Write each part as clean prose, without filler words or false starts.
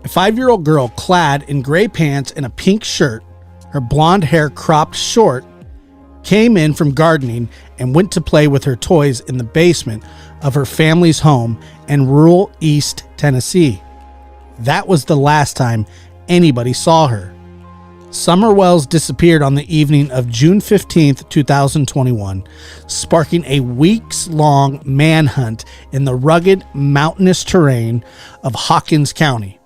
A 5-year-old girl clad in gray pants and a pink shirt, her blonde hair cropped short, came in from gardening and went to play with her toys in the basement of her family's home in rural East Tennessee. That was the last time anybody saw her. Summer Wells disappeared on the evening of June 15th, 2021, sparking a weeks-long manhunt in the rugged, mountainous terrain of Hawkins County.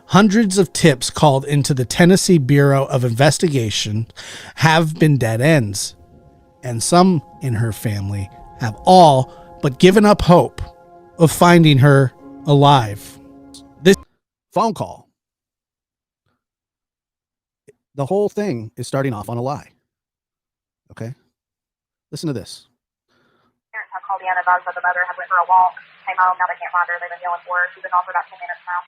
Hundreds of tips called into the Tennessee Bureau of Investigation have been dead ends, and some in her family have all but given up hope of finding her alive. This phone call, the whole thing is starting off on a lie. Okay? Listen to this. Parents have called in and advised that the mother had went for a walk, came home, now they can't find her, they've been yelling for her. She's been gone for about 10 minutes now.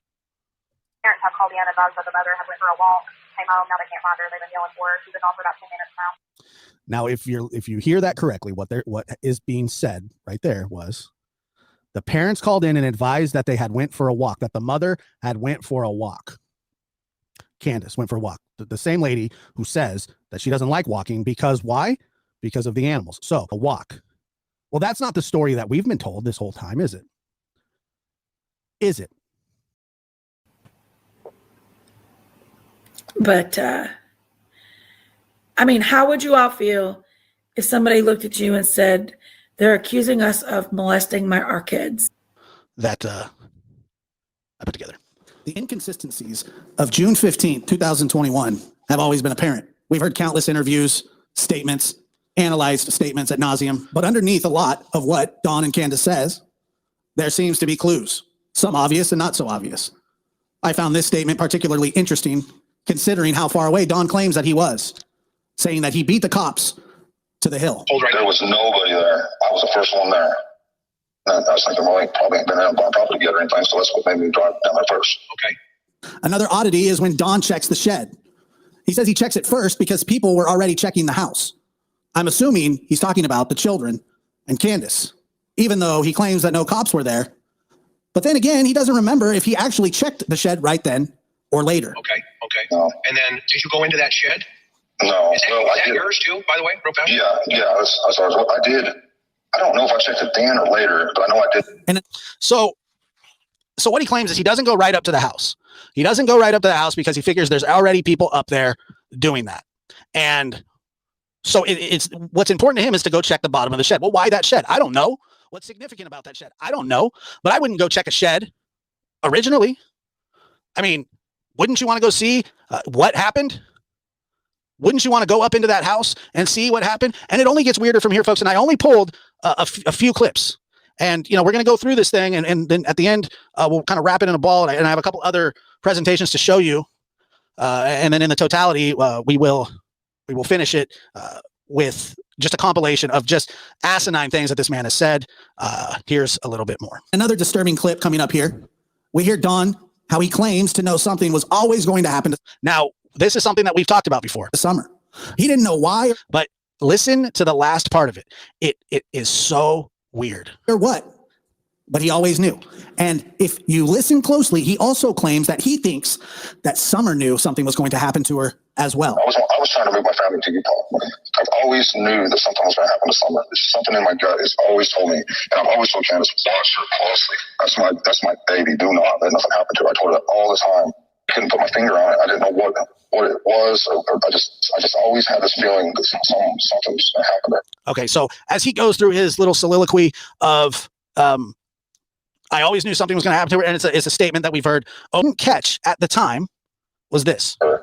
Parents have called in and advised that the mother had went for a walk, came home, now they can't find her, they've been yelling for her. She's been gone for about 10 minutes now. Now, if you hear that correctly, what is being said right there was the parents called in and advised that they had went for a walk, that the mother had went for a walk. Candace went for a walk. The same lady who says that she doesn't like walking because why? Because of the animals. So a walk. Well, that's not the story that we've been told this whole time, is it? Is it? But, I mean, how would you all feel if somebody looked at you and said, they're accusing us of molesting our kids? That I put together. The inconsistencies of June 15th, 2021 have always been apparent. We've heard countless interviews, statements, analyzed statements ad nauseum, but underneath a lot of what Dawn and Candace says, there seems to be clues, some obvious and not so obvious. I found this statement particularly interesting, considering how far away Dawn claims that he was, saying that he beat the cops to the hill. There was nobody there. I was the first one there. I was thinking, well, we probably ain't been out on property together or anything, so that's what made me drive down there first. Okay. Another oddity is when Don checks the shed. He says he checks it first because people were already checking the house. I'm assuming he's talking about the children and Candace, even though he claims that no cops were there. But then again, he doesn't remember if he actually checked the shed right then or later. Okay. No. And then did you go into that shed? No. Is that yours too, by the way, real fast? Yeah. That's what I did. I don't know if I checked it then or later, but I know I did. And so what he claims is he doesn't go right up to the house. He doesn't go right up to the house because he figures there's already people up there doing that. And so it's what's important to him is to go check the bottom of the shed. Well, why that shed? I don't know. What's significant about that shed? I don't know. But I wouldn't go check a shed originally. I mean, wouldn't you want to go see what happened? Wouldn't you want to go up into that house and see what happened? And it only gets weirder from here, folks. And I only pulled a few clips. And, we're going to go through this thing. And then at the end, we'll kind of wrap it in a ball. And I have a couple other presentations to show you. And then in the totality, we will finish it with just a compilation of just asinine things that this man has said. Here's a little bit more. Another disturbing clip coming up here. We hear Don, how he claims to know something was always going to happen. Now, this is something that we've talked about before. The summer. He didn't know why. But listen to the last part of it. It is so weird. Or what? But he always knew. And if you listen closely, he also claims that he thinks that Summer knew something was going to happen to her as well. I was trying to move my family to Utah. I've always knew that something was going to happen to Summer. There's something in my gut. It's always told me. And I've always told Candace, watch her closely. That's my baby. Do not let nothing happen to her. I told her that all the time. I couldn't put my finger on it. I didn't know what it was. I just always had this feeling that something was going to happen there. Okay, so as he goes through his little soliloquy of, I always knew something was going to happen to her, and it's a statement that we've heard. Didn't catch at the time was this. I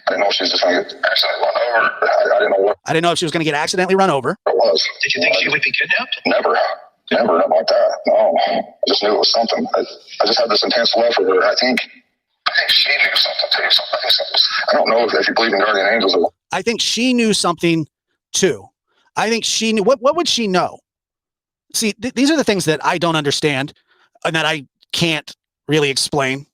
didn't know if she was just going to get accidentally run over. I didn't know what. I didn't know if she was going to get accidentally run over. It was. Did you think she would be kidnapped? Never, nothing like that. No, I just knew it was something. I just had this intense love for her. I think she knew something too. I don't know if you believe in guardian angels. I think she knew something too. I think she knew. What would she know? See, these are the things that I don't understand and that I can't really explain.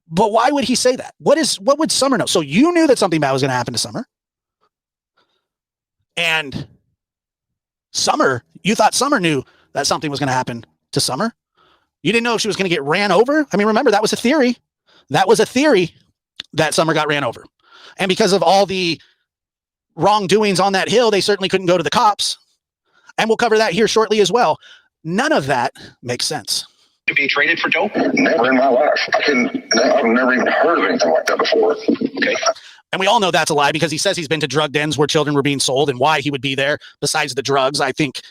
But why would he say that? What would Summer know? So you knew that something bad was going to happen to Summer. And Summer, you thought Summer knew that something was going to happen to Summer. You didn't know if she was going to get ran over. I mean, remember, that was a theory. That was a theory that Summer got ran over. And because of all the wrongdoings on that hill, they certainly couldn't go to the cops. And we'll cover that here shortly as well. None of that makes sense. To be traded for dope? Never in my life. I've never even heard of anything like that before. Okay. And we all know that's a lie because he says he's been to drug dens where children were being sold, and why he would be there besides the drugs, I think,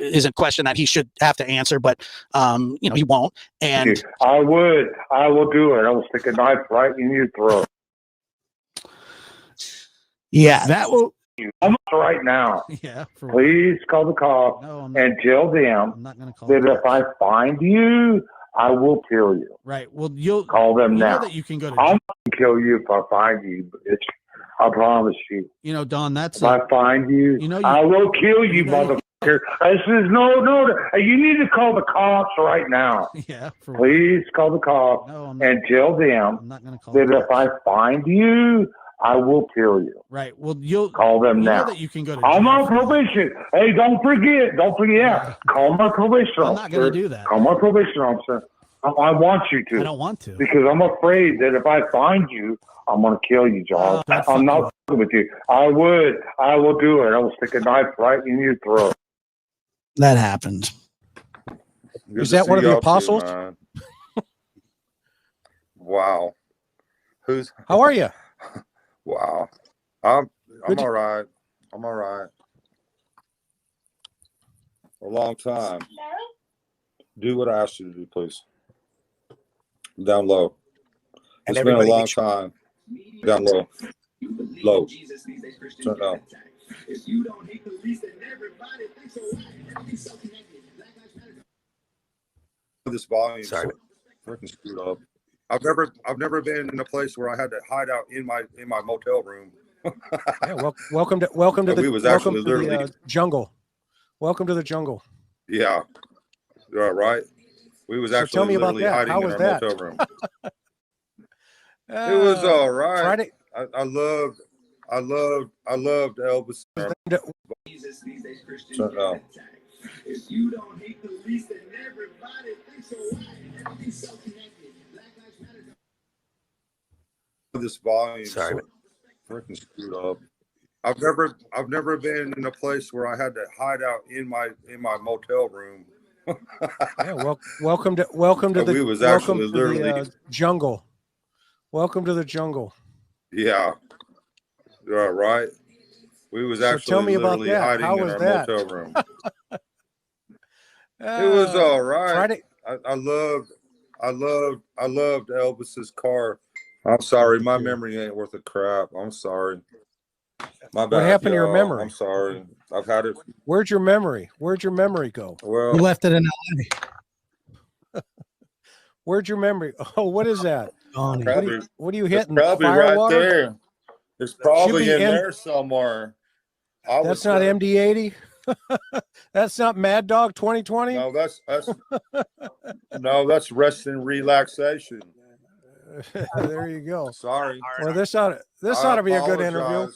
is a question that he should have to answer, but, he won't. And I will do it. I will stick a knife right in your throat. yeah, that will. I'm right now. Yeah. Please call the cops and tell them I'm not going to call that if I find you, I will kill you. Right. Well, you'll call them now. That you can go to. I'll kill you if I find you. I promise you. Don, that's. If I find you, I will kill you, motherfucker. This is no. You need to call the cops right now. Yeah. Please call the cops and tell them I'm not going to call that if I find you, I will kill you. Right. Well, you'll call them now. That you can go to. I'm on probation. Hey, don't forget. Yeah. Call my probation officer. I'm not going to do that. Call my probation officer. I want you to. I don't want to. Because I'm afraid that if I find you, I'm going to kill you, John. I'm not with you. I will do it. I will stick a knife right in your throat. That happened. Is that one of the apostles? Wow. How are you? Wow. I'm all right. I'm all right. A long time. Do what I asked you to do, please. Down low. It's been a long time. Down low. Low. Turn it down. This volume. Sorry. Freaking screwed up. I've never been in a place where I had to hide out in my motel room. Yeah, welcome to the jungle. Welcome to the jungle. Yeah. Right. We was actually tell me about literally that. hiding How in was our that? motel room. It was all right. Friday. I loved Elvis. Turn it down. If you don't hate the least, then everybody thinks so. Everything's so connected. Black Lives Matter. This volume. Sorry. Freaking screwed up. I've never been in a place where I had to hide out in my motel room. Yeah, welcome to the. We was actually literally jungle. Welcome to the jungle. Yeah. Right. We was actually tell me about literally that. hiding How in was our that? motel room. It was all right. Friday. I loved Elvis's car. I'm sorry, my memory ain't worth a crap. I'm sorry. My bad. What happened to your memory? I'm sorry. I've had it. Where'd your memory go? Well, You left it in LA. Where'd your memory? Oh, what is that? probably, What are you hitting? probably right there. It's probably be in in- there somewhere. That's not MD-80. That's not Mad Dog 2020. No, that's rest and relaxation. There you go. Sorry. Well, this ought to be a good interview.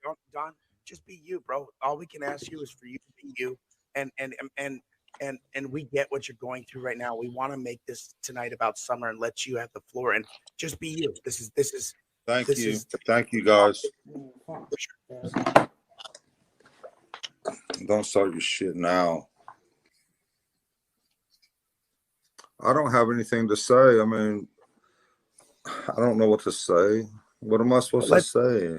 Don't, Don, just be you, bro. All we can ask you is for you to be you, and we get what you're going through right now. We want to make this tonight about Summer and let you have the floor and just be you. This is. Thank you, guys. Don't start your shit now. I don't have anything to say. I mean, I don't know what to say. What am I supposed to say?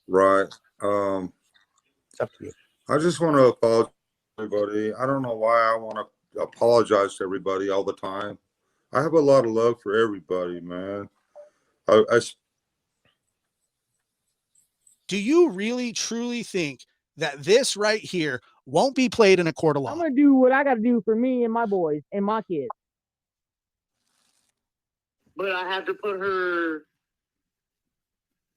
Right. It's up to you. I just want to apologize to everybody. I don't know why I want to apologize to everybody all the time. I have a lot of love for everybody, man. Do you really truly think that this right here won't be played in a court of law? I'm going to do what I got to do for me and my boys and my kids. But I have to put her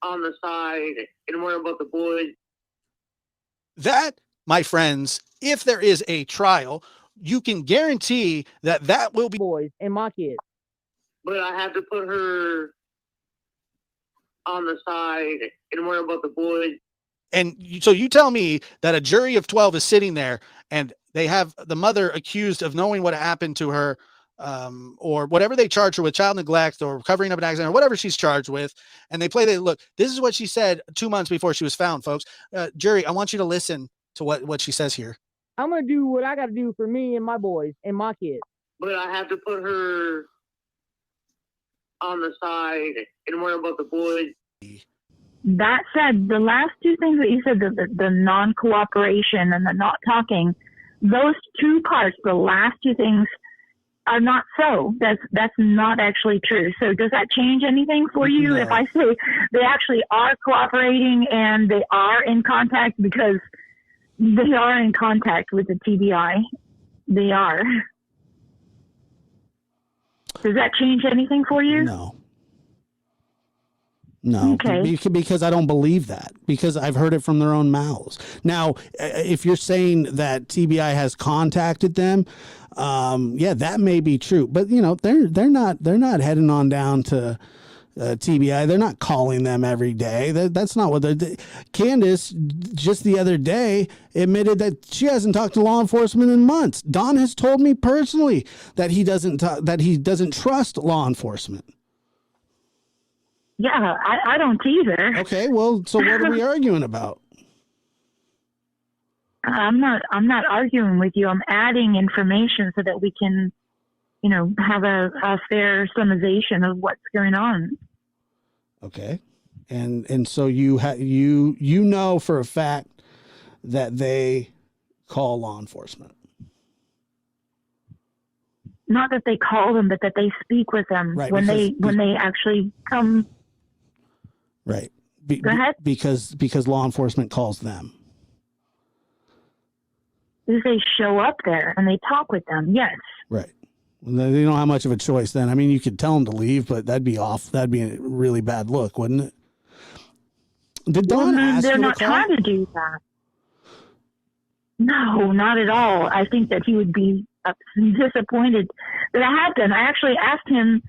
on the side and worry about the boys. That, my friends, if there is a trial, you can guarantee that that will be boys and my kids. But I have to put her on the side and worry about the boys. And so you tell me that a jury of 12 is sitting there and they have the mother accused of knowing what happened to her or whatever they charge her with, child neglect or covering up an accident or whatever she's charged with. And they play, look, this is what she said 2 months before she was found, folks. Jury, I want you to listen to what she says here. I'm going to do what I got to do for me and my boys and my kids. But I have to put her on the side and worry about the boys. That said, the last two things that you said, the non-cooperation and the not talking, those two parts, the last two things are not so. That's not actually true. So does that change anything for you? No. If I say they actually are cooperating and they are in contact, because they are in contact with the TBI. They are. Does that change anything for you? No. No, okay. Because I don't believe that, because I've heard it from their own mouths. Now, if you're saying that TBI has contacted them, yeah, that may be true. But you know, they're not heading on down to TBI. They're not calling them every day. That's not what they're. Candace just the other day admitted that she hasn't talked to law enforcement in months. Don has told me personally that he doesn't trust law enforcement. Yeah, I don't either. Okay, well, so what are we arguing about? I'm not arguing with you. I'm adding information so that we can, you know, have a fair summation of what's going on. Okay. And so you know for a fact that they call law enforcement. Not that they call them, but that they speak with them when they actually come. Right. Go ahead. Because law enforcement calls them. If they show up there and they talk with them, yes. Right. Well, they don't have much of a choice then. I mean, you could tell them to leave, but that'd be off. That'd be a really bad look, wouldn't it? Did Dawn ask they're you not to call? trying to do that. No, not at all. I think that he would be disappointed that I have done. I actually asked him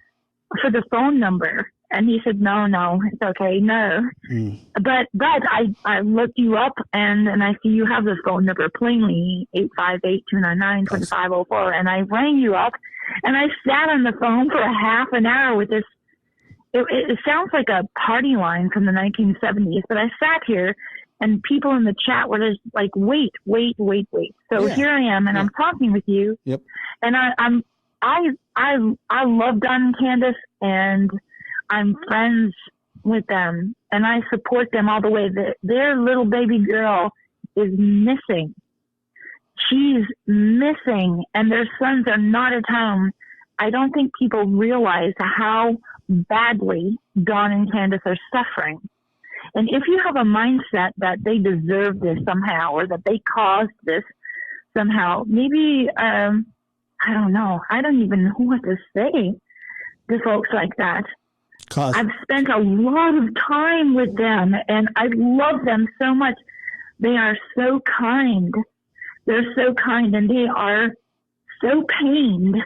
for the phone number, and he said, no, it's okay, no. But I looked you up, and I see you have the phone number plainly, 858-299-2504, and I rang you up, and I sat on the phone for a half an hour with this. It sounds like a party line from the 1970s, but I sat here, and people in the chat were just like, wait. So here I am, and I'm talking with you. Yep. And I love Don and Candace, and I'm friends with them, and I support them all the way. Their little baby girl is missing. She's missing, and their sons are not at home. I don't think people realize how badly Don and Candace are suffering. And if you have a mindset that they deserve this somehow, or that they caused this somehow, maybe, I don't know. I don't even know what to say to folks like that. I've spent a lot of time with them, and I love them so much. They are so kind. They're so kind, and they are so pained.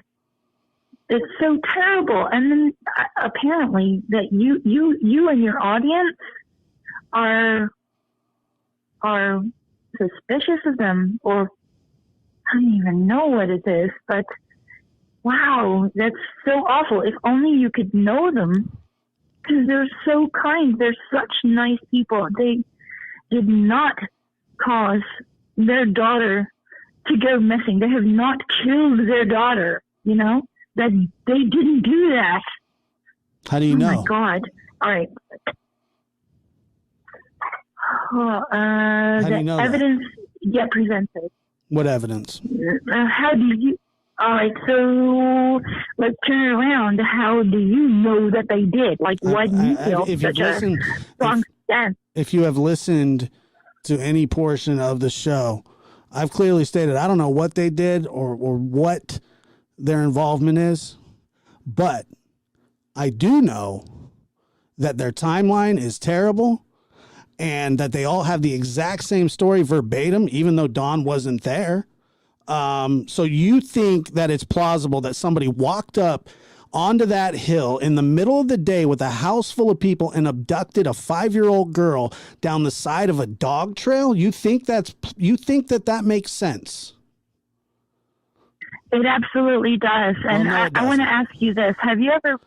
It's so terrible. And then apparently that you and your audience are suspicious of them, or I don't even know what it is, but wow, that's so awful. If only you could know them, because they're so kind. They're such nice people. They did not cause their daughter to go missing. They have not killed their daughter, you know, that they didn't do that. How do you know? Oh my God. All right. How do you know that? Evidence get presented. What evidence? How do you? All right, so let's turn it around. How do you know that they did? Like, why do you feel such a strong stance? If you have listened to any portion of the show, I've clearly stated I don't know what they did or what their involvement is, but I do know that their timeline is terrible and that they all have the exact same story verbatim, even though Dawn wasn't there. So you think that it's plausible that somebody walked up onto that hill in the middle of the day with a house full of people and abducted a 5-year-old girl down the side of a dog trail? You think that makes sense? It absolutely does. And no, I want to ask you this. Have you ever,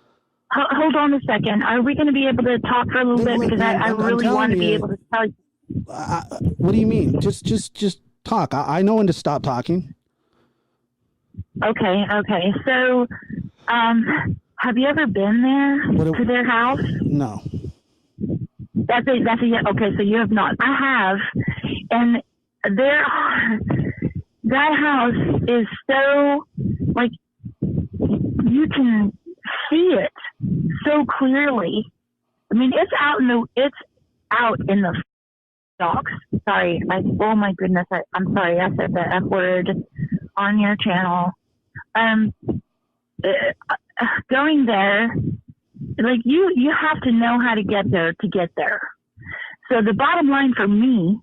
hold on a second. Are we going to be able to talk for a little bit? Because I really want to be able to tell you. What do you mean? Just talk. I know when to stop talking. Okay. So, have you ever been there to their house? No. That's a okay. So you have not. I have, and that house is so like you can see it so clearly. I mean, it's out in the docks. Sorry, oh my goodness, I'm sorry, I said the F word on your channel. Going there, like you have to know how to get there to get there. So the bottom line for me,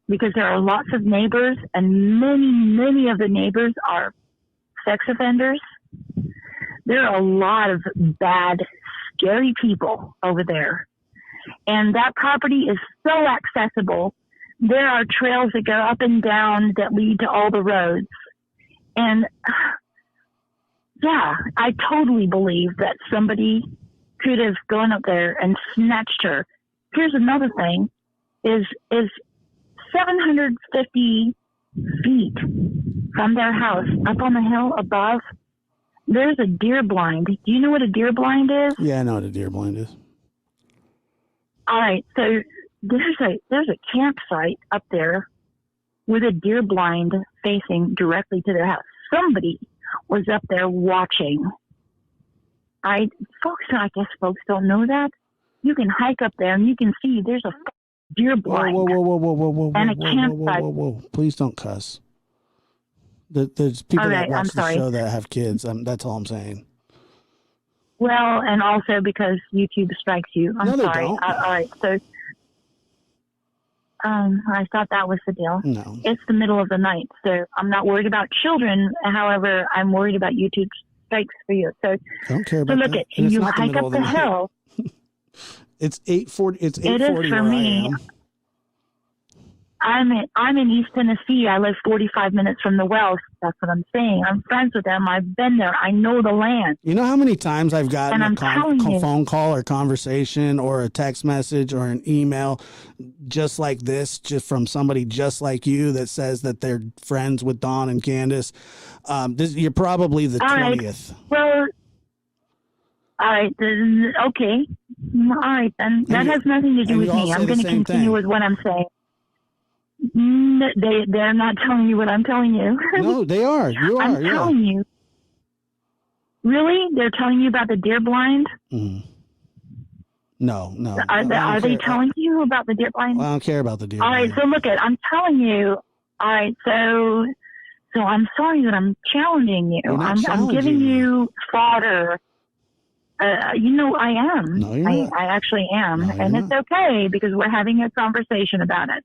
because there are lots of neighbors and many of the neighbors are sex offenders. There are a lot of bad, scary people over there. And that property is so accessible. There are trails that go up and down that lead to all the roads. And yeah, I totally believe that somebody could have gone up there and snatched her. Here's another thing, is 750 feet from their house, up on the hill above, there's a deer blind. Do you know what a deer blind is? Yeah, I know what a deer blind is. All right, so there's a campsite up there with a deer blind facing directly to their house. Somebody was up there watching. I guess folks don't know that. You can hike up there and you can see there's a deer blind. Whoa, and a campsite. Whoa. Please don't cuss. There's people that watch the show that have kids. That's all I'm saying. Well, and also because YouTube strikes you. I'm sorry. Don't. All right, so I thought that was the deal. No. It's the middle of the night, so I'm not worried about children. However, I'm worried about YouTube strikes for you. So don't care about so look that. at you hike up the hill. It's 8:40. It's 8:40 It is for where me. I am. I'm in East Tennessee. I live 45 minutes from the wells. That's what I'm saying. I'm friends with them. I've been there. I know the land. You know how many times I've gotten And a phone call or conversation or a text message or an email just like this, just from somebody just like you that says that they're friends with Dawn and Candace. You're probably the 20th. Well, all right. Okay. All right, then. That has nothing to do with me. I'm going to continue with what I'm saying. They're not telling you what I'm telling you. No, they are. You are. I'm telling you. Really? They're telling you about the deer blind? Mm-hmm. No. Are they telling you about the deer blind? Well, I don't care about the deer All blind. right, so look I'm telling you. All right, so I'm sorry that I'm challenging you. I'm giving you fodder. I am. No, you're not. I actually am. No, and it's okay because we're having a conversation about it.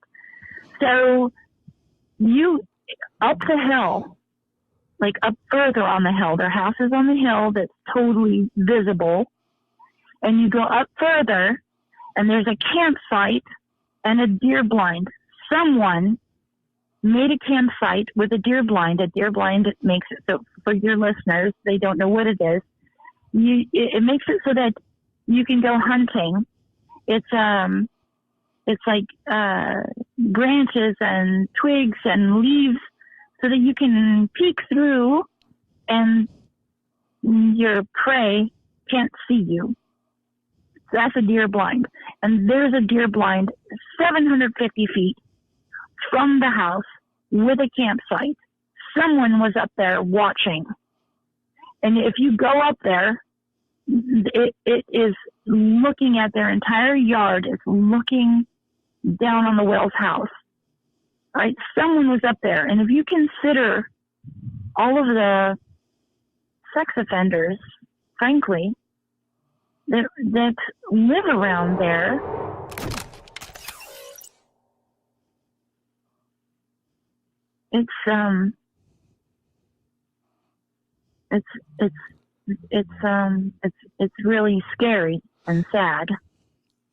So you up the hill, like up further on the hill, their house is on the hill that's totally visible. And you go up further and there's a campsite and a deer blind. Someone made a campsite with a deer blind. A deer blind makes it so for your listeners, they don't know what it is. It makes it so that you can go hunting. It's like branches and twigs and leaves so that you can peek through and your prey can't see you. That's a deer blind. And there's a deer blind 750 feet from the house with a campsite. Someone was up there watching. And if you go up there, it is looking at their entire yard. It's looking down on the Wells house. All right, someone was up there. And if you consider all of the sex offenders, frankly, that live around there, it's really scary and sad.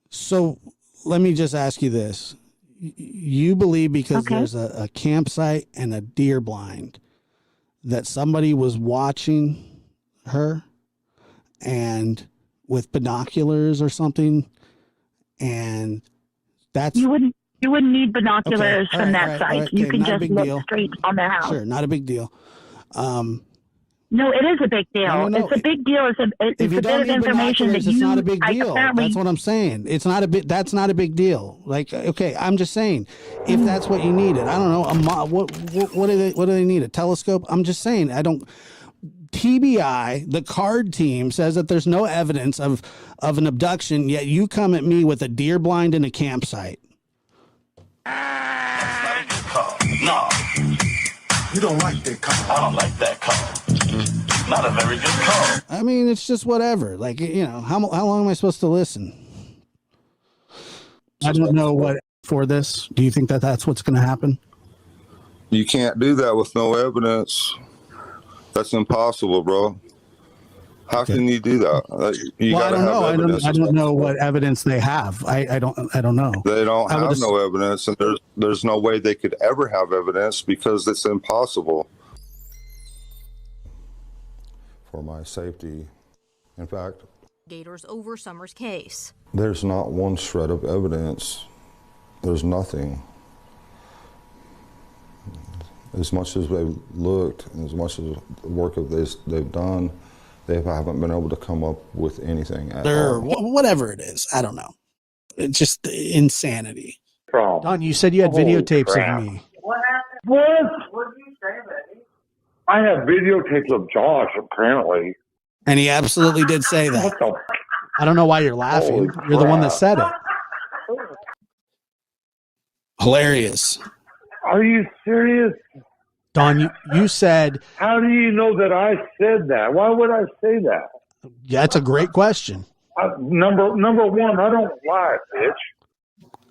So let me just ask you this. You believe because there's a campsite and a deer blind that somebody was watching her and with binoculars or something, and that's You wouldn't need binoculars Okay, all from right, that all right, site. all right, You okay, can not a just big look deal. straight on their house. Sure, not a big deal. No, it is a big deal. No. It's a big deal. It's If you a bit don't of need information that binoculars, it's not a big deal. apparently, That's what I'm saying. It's not a bit. That's not a big deal. Like, okay, I'm just saying, if that's what you needed, I don't know. What do they need? A telescope? I'm just saying. I don't. TBI, the card team says that there's no evidence of an abduction. Yet you come at me with a deer blind in a campsite. That's not a good call. No. You don't like that call. I don't like that call. Not a very good call. I mean, it's just whatever. Like, you know, how long am I supposed to listen? I don't know what for this. Do you think that that's what's going to happen? You can't do that with no evidence. That's impossible, bro. How can you do that? You Well, I gotta don't have know. evidence. I don't know what evidence they have. I don't know. They don't I would have no evidence, and there's no way they could ever have evidence because it's impossible. For my safety, in fact, Gators over Summer's case. there's not one shred of evidence. There's nothing. As much as they've looked, and as much as the work of this they've done, they haven't been able to come up with anything at all. Whatever it is, I don't know. It's just insanity. Don, you said you had videotapes crap. of me. What? What did you say, baby? I have videotapes of Josh, apparently. And he absolutely did say that. What the? I don't know why you're laughing. Holy You're the one that crap. said it. Hilarious. Are you serious? Don, you said. How do you know that I said that? Why would I say that? Yeah, that's a great question. Number one, I don't lie, bitch.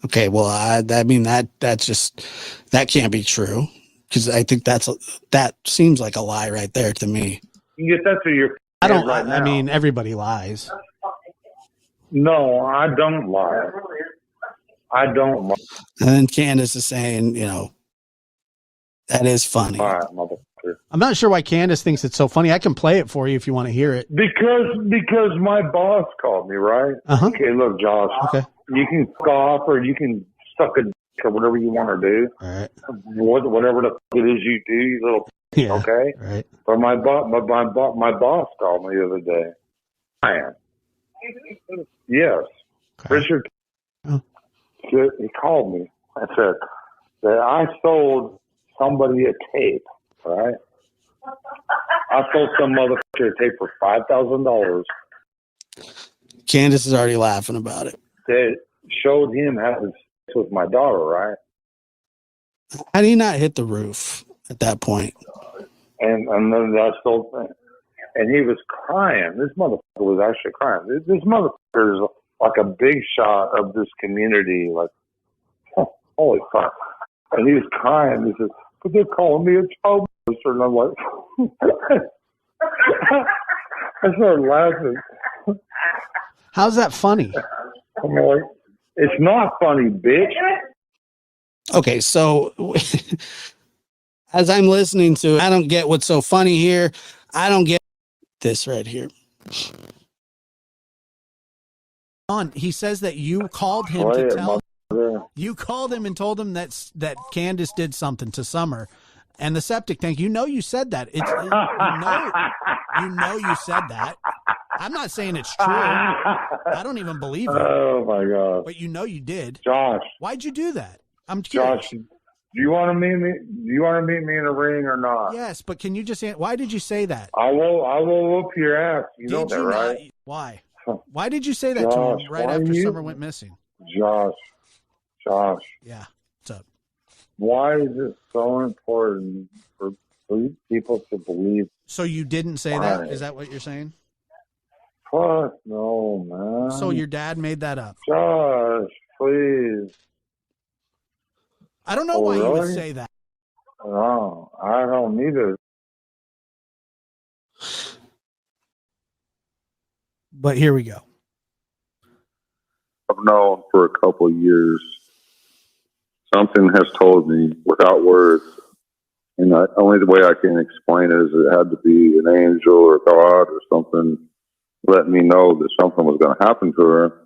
Okay, well, I mean that's just that can't be true because I think that seems like a lie right there to me. You get that to your. I don't. Right I now. mean, everybody lies. No, I don't lie. I don't lie. And then Candace is saying, you know, that is funny. All right, motherfucker. I'm not sure why Candace thinks it's so funny. I can play it for you if you want to hear it. Because my boss called me, right? Uh-huh. Okay, look, Josh. Okay. You can scoff or you can suck a dick or whatever you want to do. All right. Whatever the fuck it is you do, you little. Yeah. Okay. Right. But my boss called me the other day. I am. Yes. Okay. Richard. Oh. He called me. I said that I sold somebody a tape. Right. I sold some motherfucker a tape for $5,000. Candace is already laughing about it. That showed him having sex with my daughter, right? How do you not hit the roof at that point? And then I sold, and he was crying. This motherfucker was actually crying. This motherfucker is like a big shot of this community. Like, holy fuck! And he was crying. He says, "But they're calling me a child molester," and I'm like, I started laughing. How's that funny? I'm like, it's not funny, bitch. Okay, so as I'm listening to it, I don't get what's so funny here. I don't get this right here. Don, he says that you called him to tell. You called him and told him that Candace did something to Summer, and the septic tank. You know you said that. You know you said that. I'm not saying it's true. I don't even believe it. Oh my god! But you know you did, Josh. Why'd you do that? I'm curious. Josh, do you want to meet me? Do you want to meet me in a ring or not? Yes, but can you just? Why did you say that? I will whoop your ass. You know that, right? Not? Why? Why did you say that to him right after Summer went missing? Josh. Yeah. What's up? Why is it so important for people to believe? So you didn't say that? Is that what you're saying? Fuck no, man. So your dad made that up? Josh, please. I don't know why you would say that. No, I don't need it. But here we go. I've known for a couple of years. Something has told me without words And the only way I can explain it is it had to be an angel or God or something let me know that something was going to happen to her.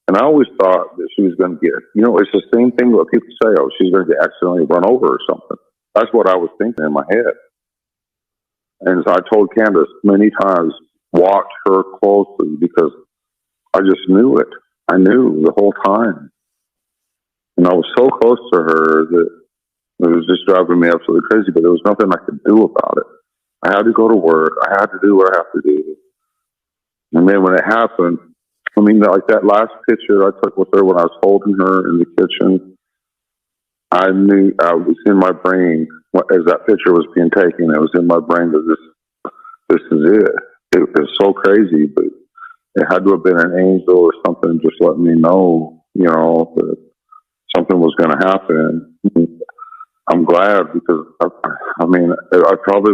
And I always thought that she was going to get, it's the same thing what people say, oh, she's going to get accidentally run over or something. That's what I was thinking in my head. And so I told Candace many times, watch her closely, because I just knew it. I knew the whole time. And I was so close to her that it was just driving me absolutely crazy, but there was nothing I could do about it. I had to go to work. I had to do what I have to do. And then when it happened, I mean, like that last picture I took with her when I was holding her in the kitchen, I knew I was in my brain as that picture was being taken. It was in my brain that this is it. It was so crazy, but it had to have been an angel or something just letting me know, that something was going to happen. I'm glad, because I mean, I probably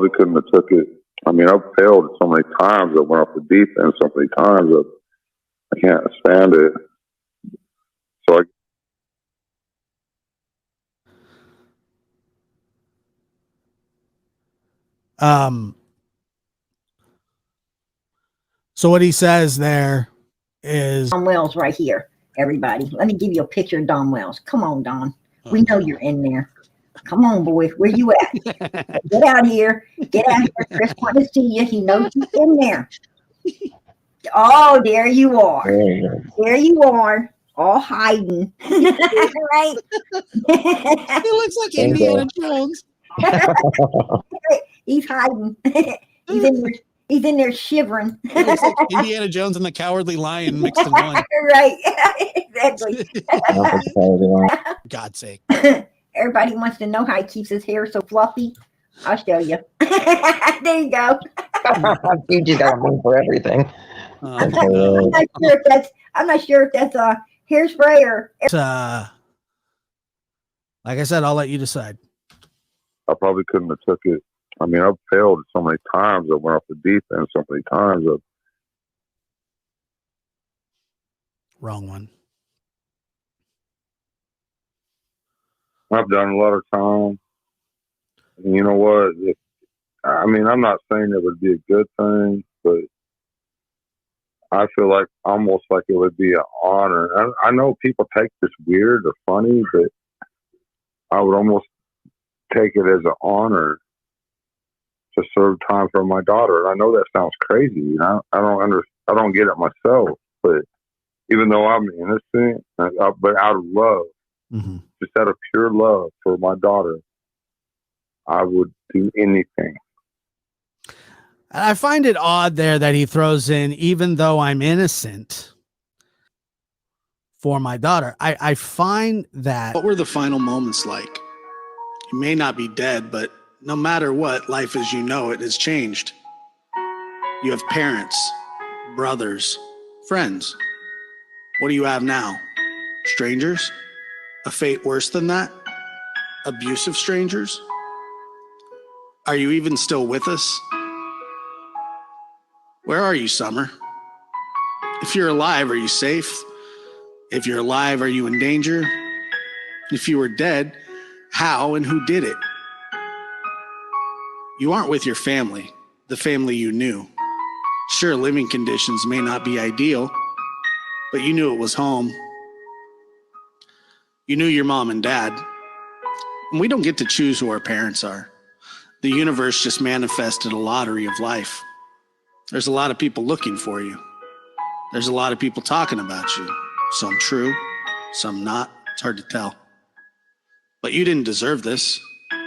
couldn't have took it. I mean, I've failed so many times. I went off the deep end so many times that I can't stand it. So So what he says there is Don Wells right here, everybody. Let me give you a picture of Don Wells. Come on, Don. We know you're in there. Come on, boy. Where you at? Get out here. Get out here. Chris wants to see you. He knows you're in there. Oh, there you are. There you are. All hiding. Right? He looks like Indiana Jones. He's hiding. He's in there shivering. He looks like Indiana Jones and the Cowardly Lion mixed in one. Right. Exactly. God's sake. Everybody wants to know how he keeps his hair so fluffy. I'll show you. There you go. You just got room for everything. I'm not sure if that's a hairspray or. Like I said, I'll let you decide. I probably couldn't have took it. I mean, I've failed so many times. I went off the deep end so many times. Wrong one. I've done a lot of time. And you know what? I'm not saying it would be a good thing, but I feel like almost like it would be an honor. I know people take this weird or funny, but I would almost take it as an honor to serve time for my daughter. I know that sounds crazy. I don't get it myself, but even though I'm innocent, but out of love, just out of pure love for my daughter, I would do anything. I find it odd there that he throws in, even though I'm innocent, for my daughter. I find that. What were the final moments like? You may not be dead, but no matter what, life as you know it has changed. You have parents, brothers, friends. What do you have now? Strangers? A fate worse than that? Abusive strangers? Are you even still with us? Where are you, Summer? If you're alive, are you safe? If you're alive, are you in danger? If you were dead, how and who did it? You aren't with your family, the family you knew. Sure, living conditions may not be ideal, but you knew it was home. You knew your mom and dad. And we don't get to choose who our parents are. The universe just manifested a lottery of life. There's a lot of people looking for you. There's a lot of people talking about you. Some true, some not. It's hard to tell. But you didn't deserve this.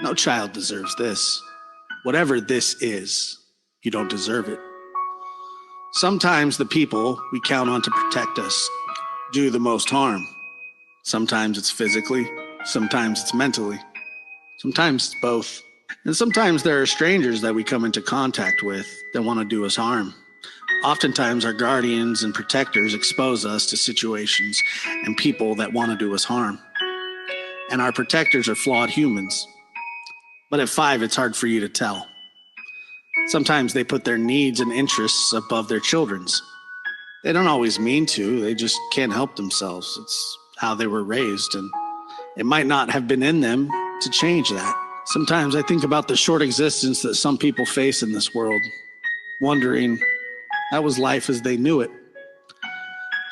No child deserves this. Whatever this is, you don't deserve it. Sometimes the people we count on to protect us do the most harm. Sometimes it's physically, sometimes it's mentally, sometimes it's both. And sometimes there are strangers that we come into contact with that want to do us harm. Oftentimes our guardians and protectors expose us to situations and people that want to do us harm. And our protectors are flawed humans. But at 5, it's hard for you to tell. Sometimes they put their needs and interests above their children's. They don't always mean to, they just can't help themselves. It's how they were raised, and it might not have been in them to change that. Sometimes I think about the short existence that some people face in this world, wondering, that was life as they knew it.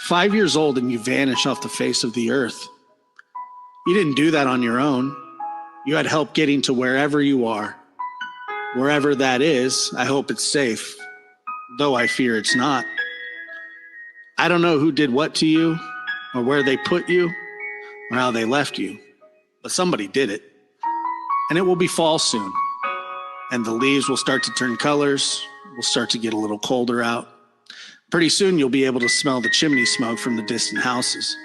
5 years old and you vanish off the face of the earth. You didn't do that on your own. You had help getting to wherever you are. Wherever that is, I hope it's safe, though I fear it's not. I don't know who did what to you, or where they put you, or how they left you, but somebody did it. And it will be fall soon, and the leaves will start to turn colors, will start to get a little colder out. Pretty soon you'll be able to smell the chimney smoke from the distant houses.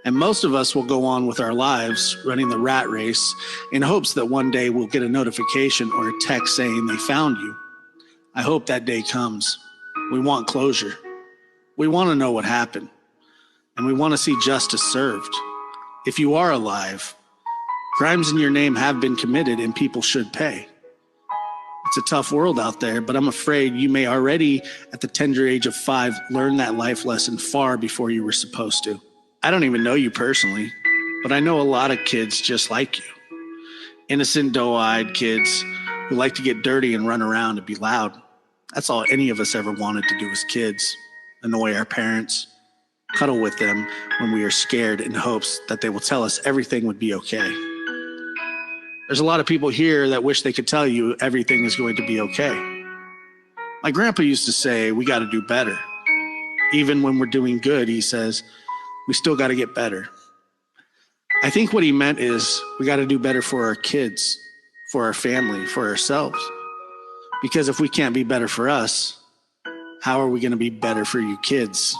And most of us will go on with our lives running the rat race in hopes that one day we'll get a notification or a text saying they found you. I hope that day comes. We want closure. We want to know what happened. And we want to see justice served. If you are alive, crimes in your name have been committed and people should pay. It's a tough world out there, but I'm afraid you may already, at the tender age of 5, learn that life lesson far before you were supposed to. I don't even know you personally, but I know a lot of kids just like you. Innocent, doe-eyed kids who like to get dirty and run around and be loud. That's all any of us ever wanted to do as kids. Annoy our parents, cuddle with them when we are scared in hopes that they will tell us everything would be okay. There's a lot of people here that wish they could tell you everything is going to be okay. My grandpa used to say, we got to do better. Even when we're doing good, he says, we still got to get better. I think what he meant is we got to do better for our kids, for our family, for ourselves. Because if we can't be better for us, how are we going to be better for you kids?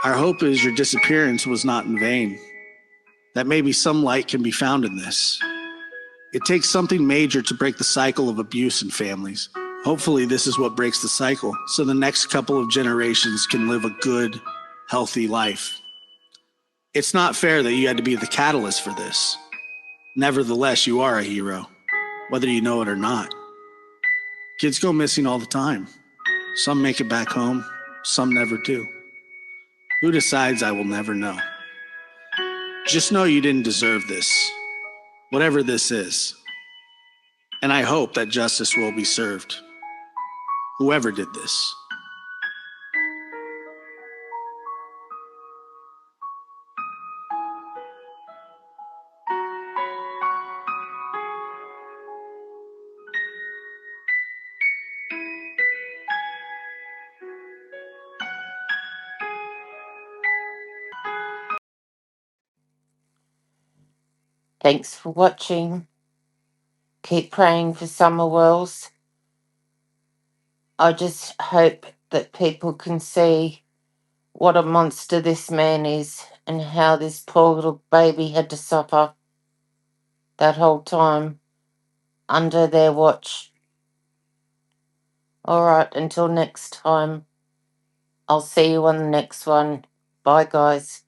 Our hope is your disappearance was not in vain, that maybe some light can be found in this. It takes something major to break the cycle of abuse in families. Hopefully this is what breaks the cycle, so the next couple of generations can live a good, healthy life. It's not fair that you had to be the catalyst for this. Nevertheless, you are a hero, whether you know it or not. Kids go missing all the time. Some make it back home, some never do. Who decides? I will never know. Just know you didn't deserve this, whatever this is. And I hope that justice will be served. Whoever did this. Thanks for watching. Keep praying for Summer Wells. I just hope that people can see what a monster this man is and how this poor little baby had to suffer that whole time under their watch. All right, until next time, I'll see you on the next one. Bye, guys.